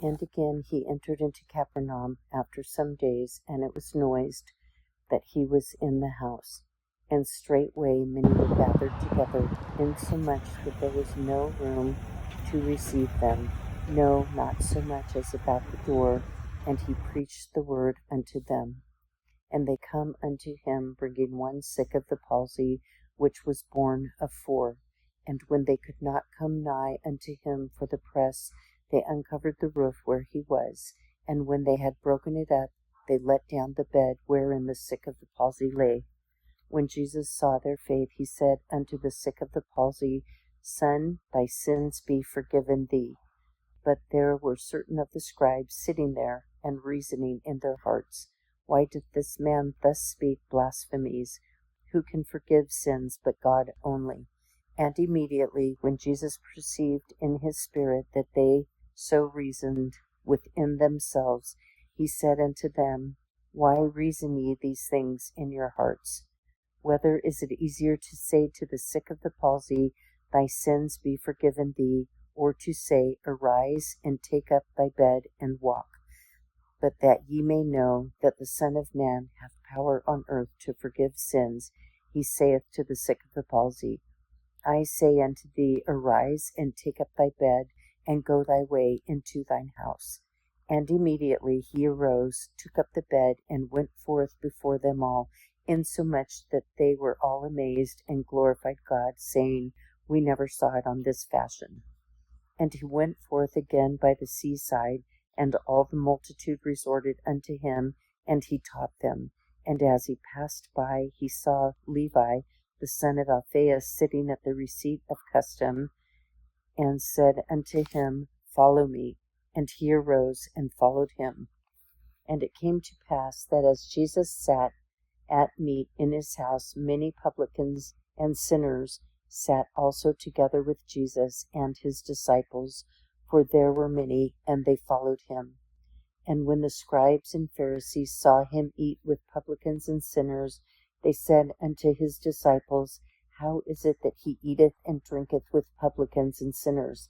And again he entered into Capernaum after some days, and it was noised that he was in the house. And straightway many were gathered together, insomuch that there was no room to receive them, no, not so much as about the door. And he preached the word unto them. And they come unto him, bringing one sick of the palsy, which was borne of 4. And when they could not come nigh unto him for the press, they uncovered the roof where he was. And when they had broken it up, they let down the bed wherein the sick of the palsy lay. When Jesus saw their faith, he said unto the sick of the palsy, Son, thy sins be forgiven thee. But there were certain of the scribes sitting there, and reasoning in their hearts, Why doth this man thus speak blasphemies? Who can forgive sins but God only? And immediately, when Jesus perceived in his spirit that they so reasoned within themselves, he said unto them, Why reason ye these things in your hearts? Whether is it easier to say to the sick of the palsy, Thy sins be forgiven thee, or to say, Arise, and take up thy bed, and walk? But that ye may know that the Son of Man hath power on earth to forgive sins, he saith to the sick of the palsy, I say unto thee, Arise, and take up thy bed, and go thy way into thine house. And immediately he arose, took up the bed, and went forth before them all, insomuch that they were all amazed, and glorified God, saying, We never saw it on this fashion. And he went forth again by the seaside, and all the multitude resorted unto him, and he taught them. And as he passed by, he saw Levi, the son of Alphaeus, sitting at the receipt of custom, and said unto him, Follow me. And he arose and followed him. And it came to pass that as Jesus sat at meat in his house, many publicans and sinners sat also together with Jesus and his disciples, for there were many, and they followed him. And when the scribes and Pharisees saw him eat with publicans and sinners, they said unto his disciples, How is it that he eateth and drinketh with publicans and sinners?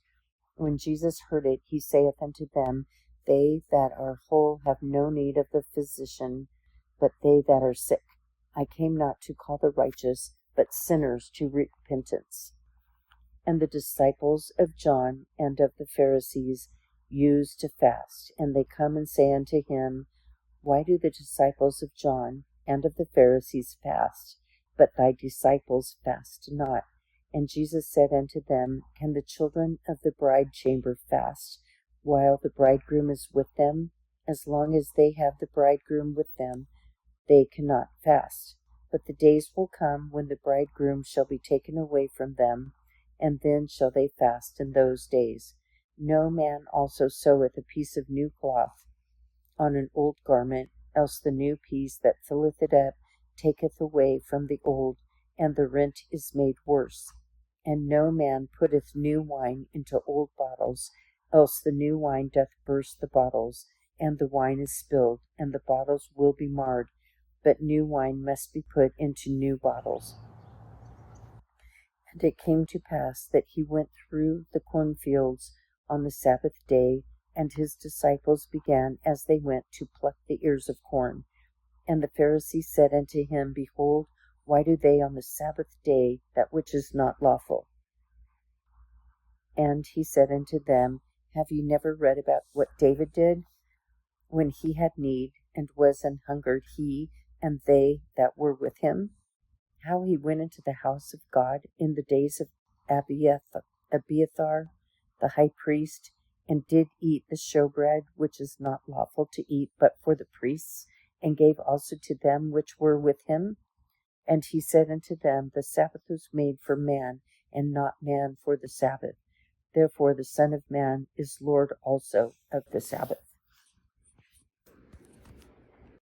When Jesus heard it, he saith unto them, They that are whole have no need of the physician, but they that are sick. I came not to call the righteous, but sinners to repentance. And the disciples of John and of the Pharisees used to fast, and they come and say unto him, Why do the disciples of John and of the Pharisees fast, but thy disciples fast not? And Jesus said unto them, Can the children of the bride chamber fast, while the bridegroom is with them? As long as they have the bridegroom with them, they cannot fast. But the days will come when the bridegroom shall be taken away from them, and then shall they fast in those days. No man also seweth a piece of new cloth on an old garment, else the new piece that filleth it up taketh away from the old, and the rent is made worse. And no man putteth new wine into old bottles, else the new wine doth burst the bottles, and the wine is spilled, and the bottles will be marred. But new wine must be put into new bottles. And it came to pass that he went through the cornfields on the Sabbath day, and his disciples began as they went to pluck the ears of corn. And the Pharisees said unto him, Behold, why do they on the Sabbath day that which is not lawful? And he said unto them, Have ye never read about what David did, when he had need, and was an hungered, he and they that were with him? How he went into the house of God in the days of Abiathar the high priest, and did eat the showbread, which is not lawful to eat but for the priests, and gave also to them which were with him? And he said unto them, The Sabbath was made for man, and not man for the Sabbath. Therefore the Son of Man is Lord also of the Sabbath.